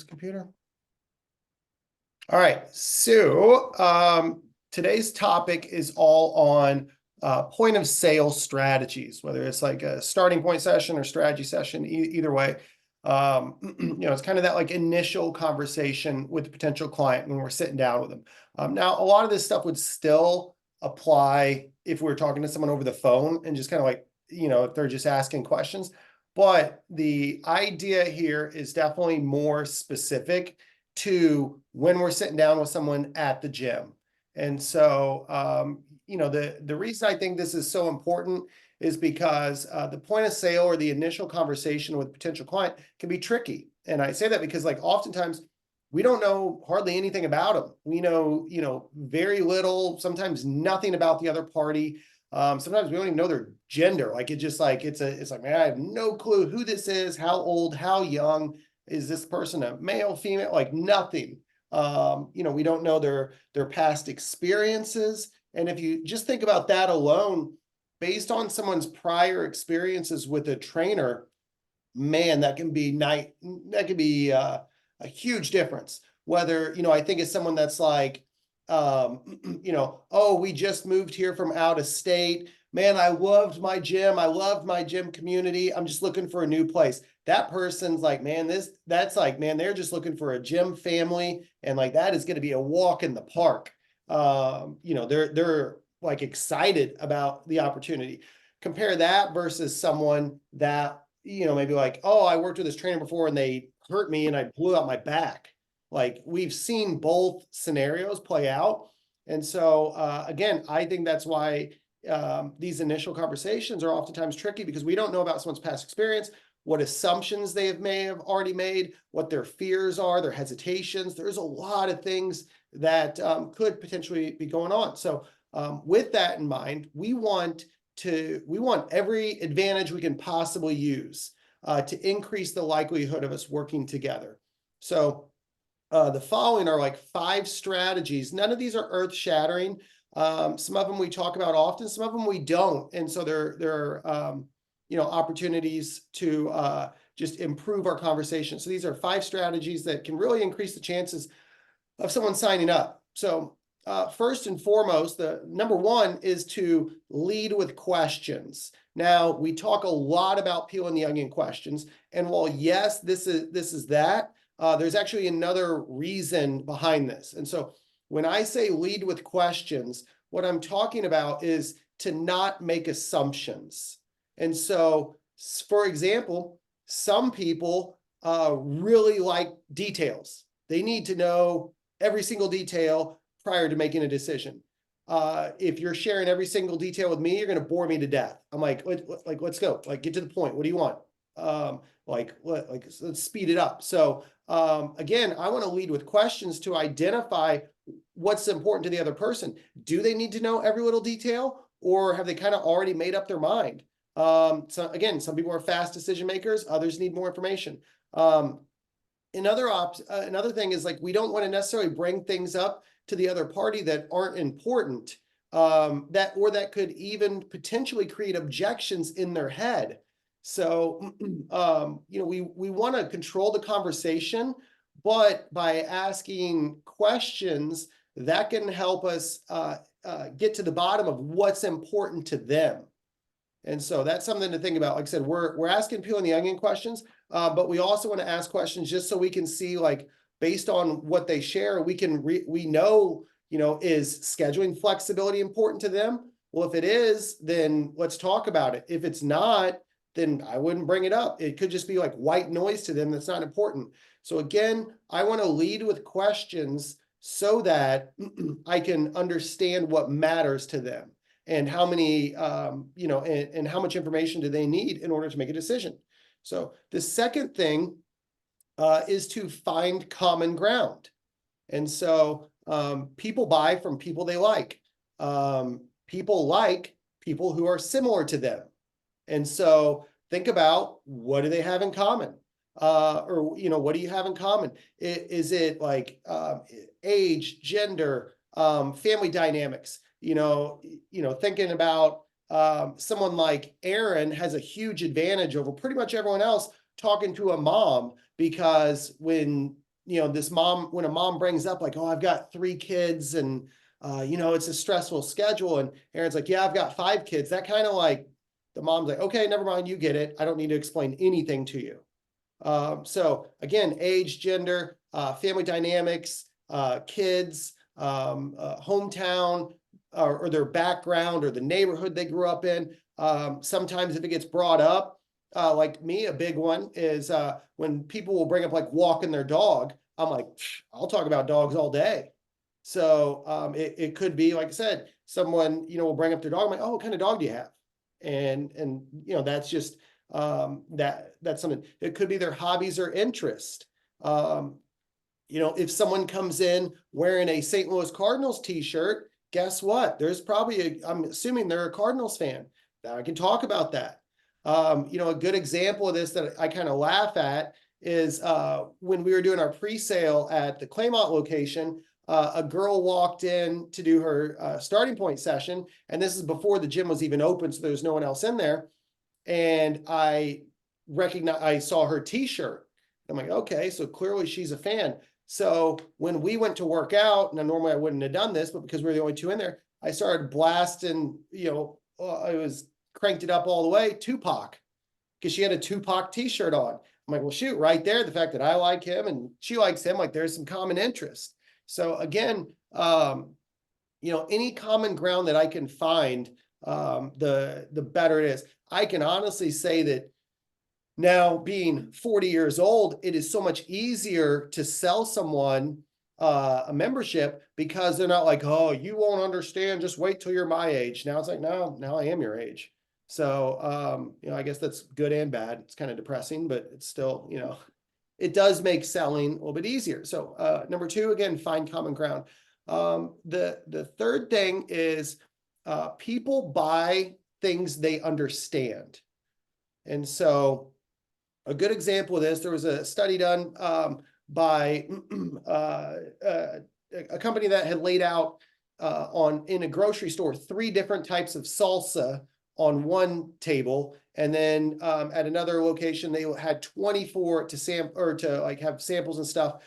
Computer. All right, so today's topic is all on point of sale strategies, whether it's like a starting point session or strategy session, either way. It's kind of that like initial conversation with the potential client when we're sitting down with them. Now, a lot of this stuff would still apply if we were talking to someone over the phone and just kind of like, if they're just asking questions. But the idea here is definitely more specific to when we're sitting down with someone at the gym. And so, the reason I think this is so important is because the point of sale or the initial conversation with a potential client can be tricky. And I say that because like oftentimes we don't know hardly anything about them. We know, very little, sometimes nothing about the other party. Sometimes we don't even know their gender. Like it's like, man, I have no clue who this is, how old, how young. Is this person a male, female? Like nothing. We don't know their past experiences. And if you just think about that alone, based on someone's prior experiences with a trainer, man, that can be a huge difference. Whether, I think it's someone that's like, oh, we just moved here from out of state. Man, I loved my gym. I loved my gym community. I'm just looking for a new place. That person's like, man, that's like, man, they're just looking for a gym family. And like, that is going to be a walk in the park. They're like excited about the opportunity. Compare that versus someone that, maybe like, oh, I worked with this trainer before and they hurt me and I blew out my back. Like we've seen both scenarios play out. And so, again, I think that's why these initial conversations are oftentimes tricky because we don't know about someone's past experience, what assumptions may have already made, what their fears are, their hesitations. There's a lot of things that could potentially be going on. So with that in mind, we want every advantage we can possibly use to increase the likelihood of us working together. So the following are like 5 strategies. None of these are earth-shattering. Some of them we talk about often, some of them we don't. And so there are opportunities to just improve our conversation. So these are 5 strategies that can really increase the chances of someone signing up. So first and foremost, the number 1 is to lead with questions. Now, we talk a lot about peeling the onion questions. And while yes, this is that, there's actually another reason behind this. And so when I say lead with questions, what I'm talking about is to not make assumptions. And so, for example, some people really like details. They need to know every single detail prior to making a decision. If you're sharing every single detail with me, you're going to bore me to death. I'm like, let's go. Like, get to the point. What do you want? Let's speed it up. So again, I want to lead with questions to identify what's important to the other person. Do they need to know every little detail, or have they kind of already made up their mind? So again, some people are fast decision makers, others need more information. Another thing is like, we don't want to necessarily bring things up to the other party that aren't important, that could even potentially create objections in their head. So, we want to control the conversation, but by asking questions, that can help us get to the bottom of what's important to them. And so that's something to think about. Like I said, we're asking peeling the onion questions, but we also want to ask questions just so we can see, like, based on what they share, we know, is scheduling flexibility important to them? Well, if it is, then let's talk about it. If it's not, then I wouldn't bring it up. It could just be like white noise to them that's not important. So again, I want to lead with questions so that I can understand what matters to them and how many, and how much information do they need in order to make a decision. So the second thing is to find common ground. And so people buy from people they like. People like people who are similar to them. And so think about, what do they have in common? What do you have in common? Is it like age, gender, family dynamics? Thinking about someone like Aaron has a huge advantage over pretty much everyone else talking to a mom, because when this mom, when a mom brings up like, oh, I've got 3 kids and, it's a stressful schedule. And Aaron's like, yeah, I've got 5 kids. That kind of like, the mom's like, okay, never mind, you get it. I don't need to explain anything to you. So again, age, gender, family dynamics, kids, hometown, or their background or the neighborhood they grew up in. Sometimes if it gets brought up, like me, a big one is when people will bring up like walking their dog. I'm like, I'll talk about dogs all day. So it could be, like I said, someone, will bring up their dog. I'm like, oh, what kind of dog do you have? And that's just that's something. It could be their hobbies or interest. If someone comes in wearing a St. Louis Cardinals t-shirt, guess what? There's probably I'm assuming they're a Cardinals fan. I can talk about that. A good example of this that I kind of laugh at is when we were doing our pre-sale at the Claymont location, a girl walked in to do her starting point session. And this is before the gym was even open, so there's no one else in there. And I saw her t-shirt. I'm like, okay, so clearly she's a fan. So when we went to work out, and normally I wouldn't have done this, but because we're the only 2 in there, I started blasting, I was cranked it up all the way, Tupac, because she had a Tupac t-shirt on. I'm like, well, shoot, right there, the fact that I like him and she likes him, like there's some common interest. So again, any common ground that I can find, the better it is. I can honestly say that now, being 40 years old, it is so much easier to sell someone a membership because they're not like, oh, you won't understand, just wait till you're my age. Now it's like, no, now I am your age. So, I guess that's good and bad. It's kind of depressing, but it's still, it does make selling a little bit easier. So number 2, again, find common ground. The third thing is people buy things they understand. And so a good example of this, there was a study done by a company that had laid out in a grocery store 3 different types of salsa on one table, and then at another location they had 24 to have samples and stuff.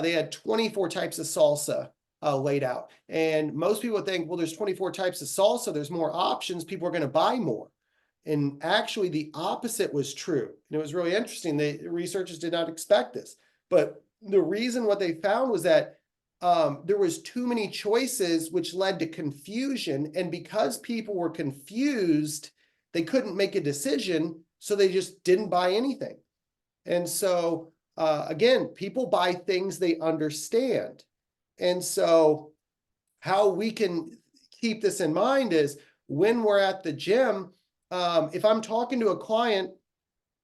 They had 24 types of salsa laid out, and most people think, well, there's 24 types of salsa, there's more options, people are going to buy more. And actually the opposite was true. And it was really interesting. The researchers did not expect this, but the reason what they found was that there was too many choices, which led to confusion. And because people were confused, they couldn't make a decision. So they just didn't buy anything. And so again, people buy things they understand. And so how we can keep this in mind is when we're at the gym, if I'm talking to a client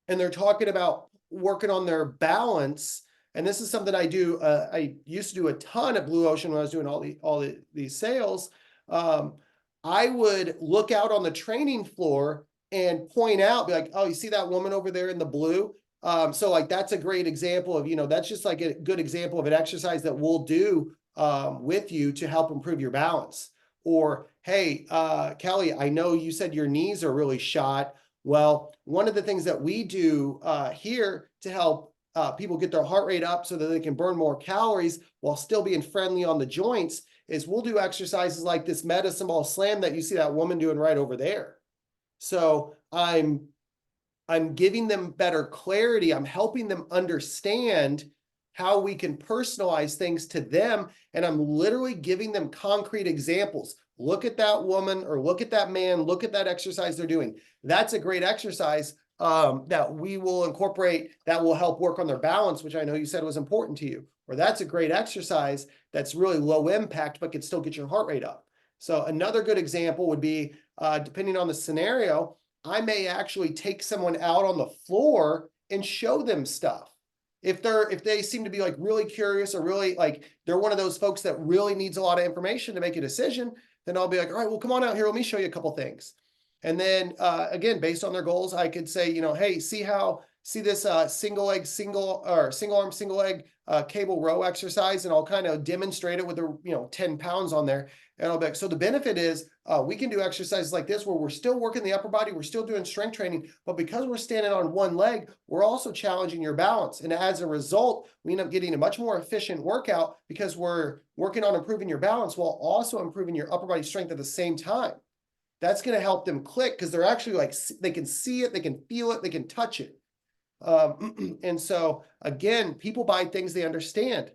and they're talking about working on their balance, and this is something I do, I used to do a ton at Blue Ocean when I was doing all these sales. I would look out on the training floor and point out, be like, oh, you see that woman over there in the blue? So like, that's a great example of, that's just like a good example of an exercise that we'll do with you to help improve your balance. Or, hey, Kelly, I know you said your knees are really shot. Well, one of the things that we do here to help people get their heart rate up so that they can burn more calories while still being friendly on the joints is we'll do exercises like this medicine ball slam that you see that woman doing right over there. So I'm giving them better clarity. I'm helping them understand how we can personalize things to them. And I'm literally giving them concrete examples. Look at that woman or look at that man, look at that exercise they're doing. That's a great exercise that we will incorporate that will help work on their balance, which I know you said was important to you. Or that's a great exercise that's really low impact, but can still get your heart rate up. So another good example would be, depending on the scenario, I may actually take someone out on the floor and show them stuff. If they seem to be like really curious or really like they're one of those folks that really needs a lot of information to make a decision, then I'll be like, all right, well, come on out here. Let me show you a couple things. And then again, based on their goals, I could say, hey, see how see this single leg, single arm, single leg cable row exercise, and I'll kind of demonstrate it with the 10 pounds on there. And I'll be like, so the benefit is we can do exercises like this where we're still working the upper body, we're still doing strength training, but because we're standing on one leg, we're also challenging your balance. And as a result, we end up getting a much more efficient workout because we're working on improving your balance while also improving your upper body strength at the same time. That's going to help them click because they're actually like, they can see it, they can feel it, they can touch it. And so again, people buy things they understand.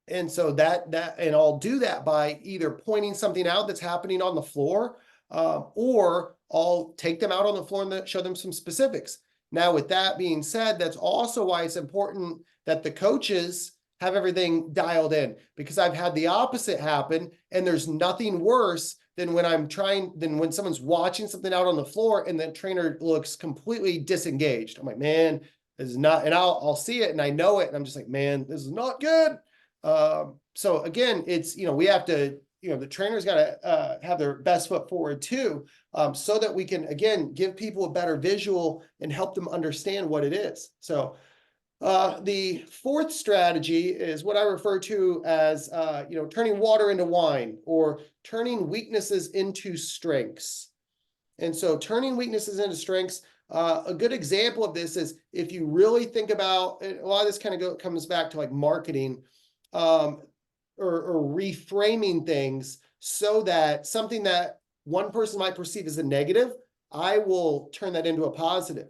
And so and I'll do that by either pointing something out that's happening on the floor, or I'll take them out on the floor and show them some specifics. Now, with that being said, that's also why it's important that the coaches have everything dialed in, because I've had the opposite happen, and there's nothing worse than when someone's watching something out on the floor and the trainer looks completely disengaged. I'm like, man, this is not, and I'll see it and I know it, and I'm just like, man, this is not good. So again, it's, we have to, the trainer's got to have their best foot forward too, so that we can, again, give people a better visual and help them understand what it is. So the fourth strategy is what I refer to as, turning water into wine, or turning weaknesses into strengths. And so turning weaknesses into strengths, a good example of this is if you really think about, a lot of this kind of comes back to like marketing, or reframing things so that something that one person might perceive as a negative, I will turn that into a positive.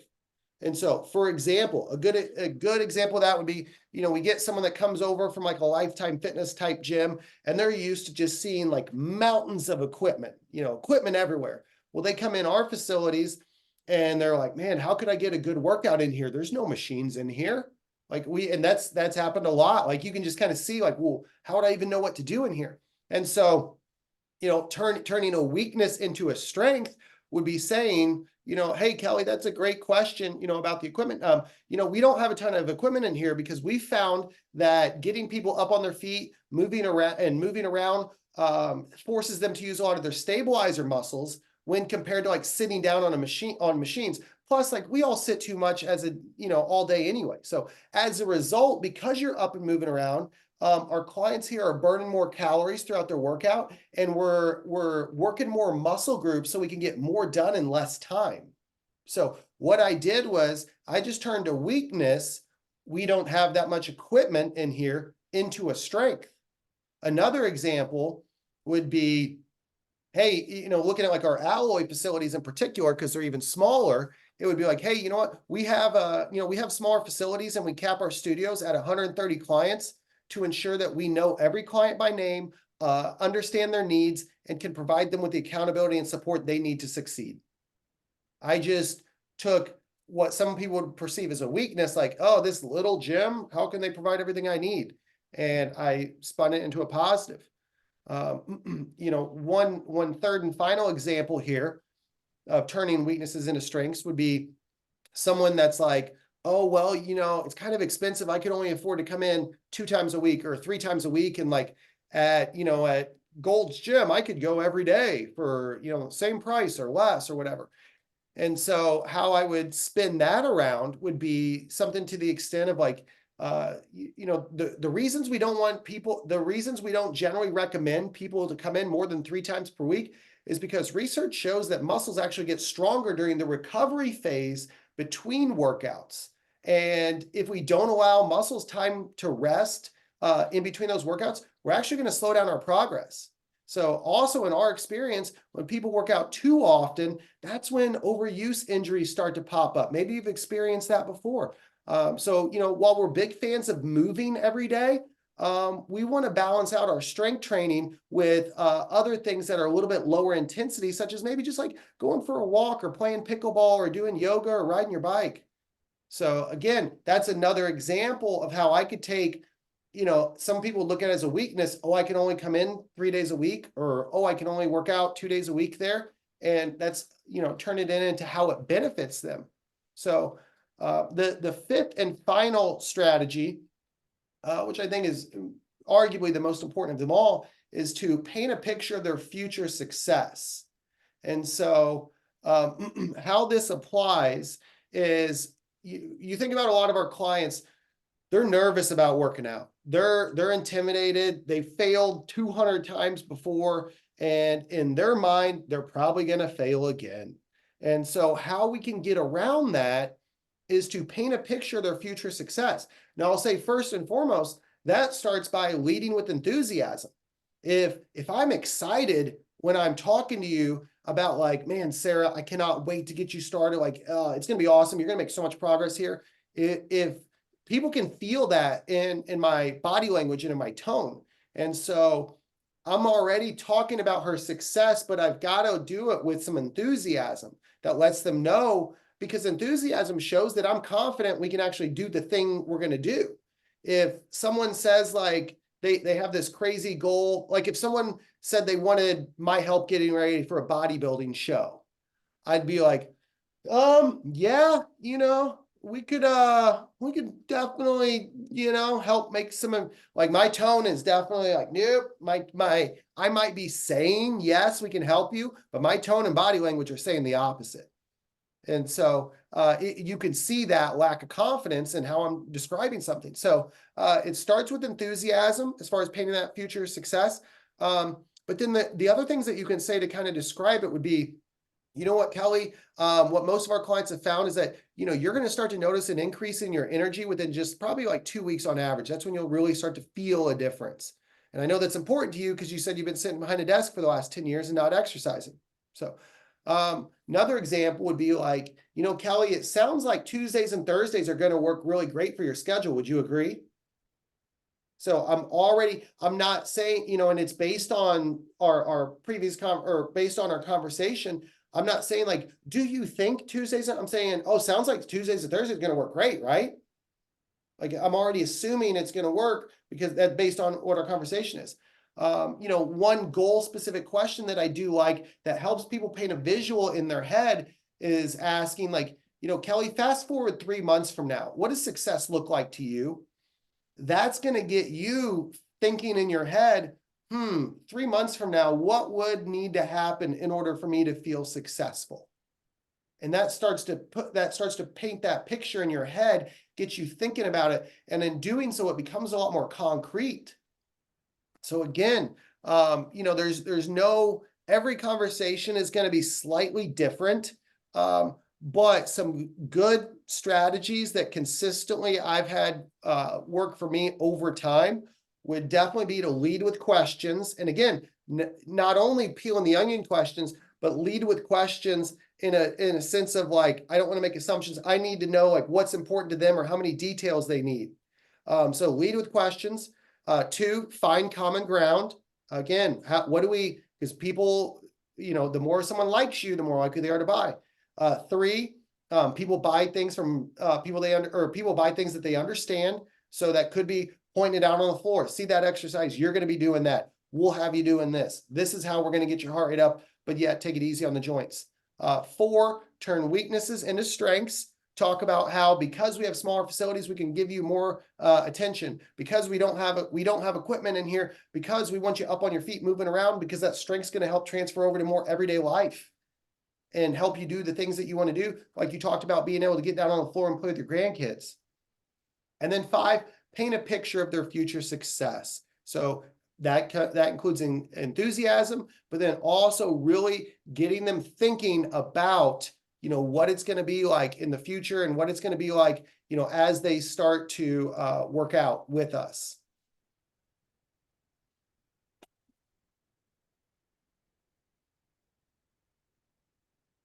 And so, for example, a good example of that would be, we get someone that comes over from like a Lifetime Fitness type gym, and they're used to just seeing like mountains of equipment, equipment everywhere. Well, they come in our facilities and they're like, man, how could I get a good workout in here? There's no machines in here. And that's happened a lot. Like you can just kind of see like, well, how would I even know what to do in here? And so, turning a weakness into a strength would be saying, hey, Kelly, that's a great question, about the equipment. We don't have a ton of equipment in here because we found that getting people up on their feet, moving around, forces them to use a lot of their stabilizer muscles when compared to like sitting down on machines. Plus, like we all sit too much all day anyway. So as a result, because you're up and moving around, our clients here are burning more calories throughout their workout, and we're working more muscle groups so we can get more done in less time. So what I did was I just turned a weakness, we don't have that much equipment in here, into a strength. Another example would be, hey, looking at like our alloy facilities in particular, because they're even smaller, it would be like, hey, you know what? We have smaller facilities and we cap our studios at 130 clients to ensure that we know every client by name, understand their needs, and can provide them with the accountability and support they need to succeed. I just took what some people would perceive as a weakness, like, oh, this little gym, how can they provide everything I need? And I spun it into a positive. One third and final example here of turning weaknesses into strengths would be someone that's like, oh, well, it's kind of expensive. I can only afford to come in 2 times a week or 3 times a week. And like at Gold's Gym, I could go every day for, same price or less or whatever. And so how I would spin that around would be something to the extent of like, the reasons we don't generally recommend people to come in more than 3 times per week is because research shows that muscles actually get stronger during the recovery phase between workouts. And if we don't allow muscles time to rest in between those workouts, we're actually going to slow down our progress. So also in our experience, when people work out too often, that's when overuse injuries start to pop up. Maybe you've experienced that before. So, while we're big fans of moving every day, we want to balance out our strength training with other things that are a little bit lower intensity, such as maybe just like going for a walk or playing pickleball or doing yoga or riding your bike. So again, that's another example of how I could take, some people look at it as a weakness. Oh, I can only come in 3 days a week, or, oh, I can only work out 2 days a week there. And that's, turn it into how it benefits them. So the fifth and final strategy, which I think is arguably the most important of them all, is to paint a picture of their future success. And so how this applies is you think about a lot of our clients, they're nervous about working out. They're intimidated. They failed 200 times before, and in their mind, they're probably going to fail again. And so how we can get around that is to paint a picture of their future success. Now, I'll say first and foremost, that starts by leading with enthusiasm. If I'm excited when I'm talking to you about like, man, Sarah, I cannot wait to get you started. Like, it's going to be awesome. You're going to make so much progress here. If people can feel that in my body language and in my tone. And so I'm already talking about her success, but I've got to do it with some enthusiasm that lets them know, because enthusiasm shows that I'm confident we can actually do the thing we're going to do. If someone says like they have this crazy goal, like if someone said they wanted my help getting ready for a bodybuilding show, I'd be like, yeah, we could definitely, help make some, like my tone is definitely like, nope, I might be saying, yes, we can help you, but my tone and body language are saying the opposite. And so you can see that lack of confidence in how I'm describing something. So it starts with enthusiasm as far as painting that future success. But then the other things that you can say to kind of describe it would be, you know what, Kelly, what most of our clients have found is that, you're going to start to notice an increase in your energy within just probably like 2 weeks on average. That's when you'll really start to feel a difference. And I know that's important to you because you said you've been sitting behind a desk for the last 10 years and not exercising. So another example would be like, Kelly, it sounds like Tuesdays and Thursdays are going to work really great for your schedule. Would you agree? So I'm not saying, and it's based on our previous or based on our conversation. I'm not saying like, do you think Tuesdays? I'm saying, oh, sounds like Tuesdays and Thursdays are going to work great, right? Like I'm already assuming it's going to work because that's based on what our conversation is. One goal specific question that I do like that helps people paint a visual in their head is asking like, Kelly, fast forward 3 months from now, what does success look like to you? That's going to get you thinking in your head, 3 months from now, what would need to happen in order for me to feel successful? And that starts to paint that picture in your head, get you thinking about it. And in doing so, it becomes a lot more concrete. So again, every conversation is going to be slightly different. But some good strategies that consistently I've had work for me over time would definitely be to lead with questions. And again, not only peeling the onion questions, but lead with questions in a sense of like, I don't want to make assumptions. I need to know like what's important to them or how many details they need. So lead with questions. 2, find common ground. Again, because people, the more someone likes you, the more likely they are to buy. 3, people buy things from people buy things that they understand. So that could be pointing it out on the floor. See that exercise? You're going to be doing that. We'll have you doing this. This is how we're going to get your heart rate up, but yet take it easy on the joints. 4, turn weaknesses into strengths. Talk about how because we have smaller facilities, we can give you more attention. Because we don't have equipment in here. Because we want you up on your feet, moving around. Because that strength's going to help transfer over to more everyday life and help you do the things that you want to do. Like you talked about being able to get down on the floor and play with your grandkids. And then 5, paint a picture of their future success. So that includes enthusiasm, but then also really getting them thinking about, what it's going to be like in the future and what it's going to be like, as they start to work out with us.